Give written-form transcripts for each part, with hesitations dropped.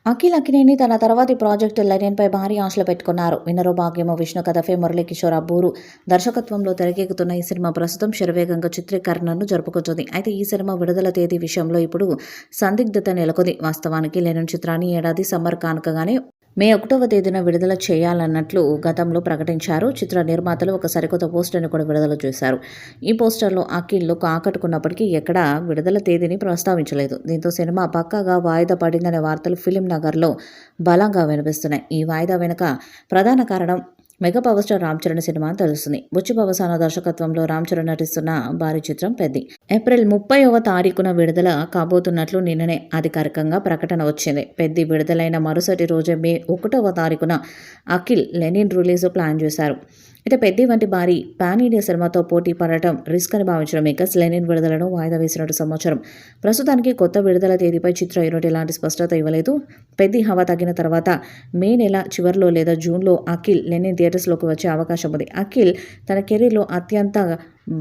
అఖిల్ అక్కినేని తన తర్వాతి ప్రాజెక్టు 'లెనిన్'పై భారీ ఆశలు పెట్టుకున్నారు. 'వినరో భాగ్యమో' విష్ణు కథపై మురళీకిషోర్ అబ్బూరు దర్శకత్వంలో తెరకెక్కుతున్న ఈ సినిమా ప్రస్తుతం శరవేగంగా చిత్రీకరణను జరుపుకుంటుంది. అయితే ఈ సినిమా విడుదల తేదీ విషయంలో ఇప్పుడు సందిగ్ధత నెలకొంది. వాస్తవానికి 'లెనిన్' చిత్రాన్ని ఈ ఏడాది సమ్మర్ కానుకగానే మే 1వ తేదీన విడుదల చేయాలన్నట్లు గతంలో ప్రకటించారు. చిత్ర నిర్మాతలు ఒక సరికొత్త పోస్టర్‌ని కూడా విడుదల చేశారు. ఈ పోస్టర్‌లో అఖిల్ లుక్ ఆకట్టుకున్నప్పటికీ ఎక్కడా విడుదల తేదీని ప్రస్తావించలేదు. దీంతో సినిమా పక్కాగా వాయిదా పడిందనే వార్తలు ఫిల్మ్ నగర్‌లో బలంగా వినిపిస్తున్నాయి. ఈ వాయిదా వెనుక ప్రధాన కారణం mega power star Ram Charan cinema అని తెలుస్తుంది. బుచ్చి భవసాన దర్శకత్వంలో రామ్ చరణ్ నటిస్తున్న భారీ చిత్రం 'పెద్ది'. ఏప్రిల్ 30వ తారీఖున విడుదల కాబోతున్నట్లు నిన్ననే అధికారికంగా ప్రకటన వచ్చింది. 'పెద్ది' విడుదలైన మరుసటి రోజే మే 1వ తారీఖున అఖిల్ 'లెనిన్' రిలీజ్ ప్లాన్ చేశారు. అయితే 'పెద్ది' వంటి భారీ పాన్ ఇండియా సినిమాతో పోటీ పడటం రిస్క్ అని భావించిన మేకర్స్ 'లెనిన్' విడుదలను వాయిదా వేసినట్టు సమాచారం. ప్రస్తుతానికి కొత్త విడుదల తేదీపై చిత్ర యూనిట్ ఎలాంటి స్పష్టత ఇవ్వలేదు. 'పెద్ది' హవా తగ్గిన తర్వాత మే నెల చివర్లో లేదా జూన్‌లో అఖిల్ 'లెనిన్' థియేటర్స్‌లోకి వచ్చే అవకాశం ఉంది. అఖిల్ తన కెరీర్‌లో అత్యంత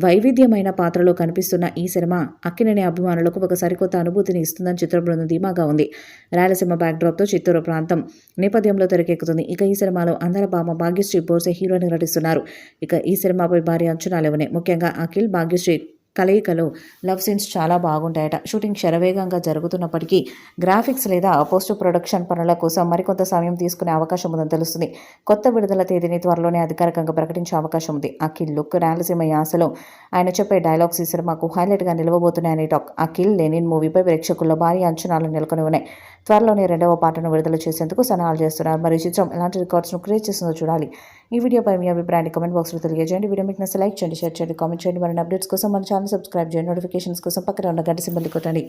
వైవిధ్యమైన పాత్రలో కనిపిస్తున్న ఈ సినిమా అక్కినేని అభిమానులకు ఒక సరికొత్త అనుభూతిని ఇస్తుందని చిత్ర బృందం ధీమాగా ఉంది. రాయలసీమ బ్యాక్డ్రాప్‌తో చిత్తూరు ప్రాంతం నేపథ్యంలో తెరకెక్కుతుంది. ఇక ఈ సినిమాలో అందర భామ భాగ్యశ్రీ బోర్సే హీరోయిన్‌గా నటిస్తున్నారు. ఇక ఈ సినిమాపై భారీ అంచనాలున్నాయి. ముఖ్యంగా అఖిల్, భాగ్యశ్రీ కలయికలో లవ్ సీన్స్ చాలా బాగుంటాయట. షూటింగ్ శరవేగంగా జరుగుతున్నప్పటికీ గ్రాఫిక్స్ లేదా పోస్ట్ ప్రొడక్షన్ పనుల కోసం మరికొంత సమయం తీసుకునే అవకాశం ఉందని తెలుస్తుంది. కొత్త విడుదల తేదీని త్వరలోనే అధికారికంగా ప్రకటించే అవకాశం ఉంది. అఖిల్ లుక్, రాయలసీమ యాసలో ఆయన చెప్పే డైలాగ్స్ ఈ సినిమాకు హైలైట్గా నిలవబోతున్నాయని టాక్. అఖిల్ 'లెనిన్' మూవీపై ప్రేక్షకుల్లో భారీ అంచనాలు నెలకొని ఉన్నాయి. త్వరలోనే 2వ పార్ట్‌ను విడుదల చేసేందుకు సన్నాహాలు చేస్తున్నారు. మరి ఈ చిత్రం ఎలాంటి రికార్డ్స్‌ను క్రియేట్ చేస్తుందో చూడాలి. ఈ వీడియోపై మీ అభిప్రాయాన్ని కామెంట్ బాక్స్‌లో తెలియజేయండి. వీడియో మీకు నచ్చితే లైక్ చేయండి, షేర్ చేయండి, కామెంట్ చేయండి. మరిన్ని అప్డేట్స్ కోసం మన ఛానల్ సబ్స్క్రైబ్ చేయండి. నోటిఫికేషన్స్ కోసం పక్కన ఉన్న గంట సింబల్ని కొట్టండి.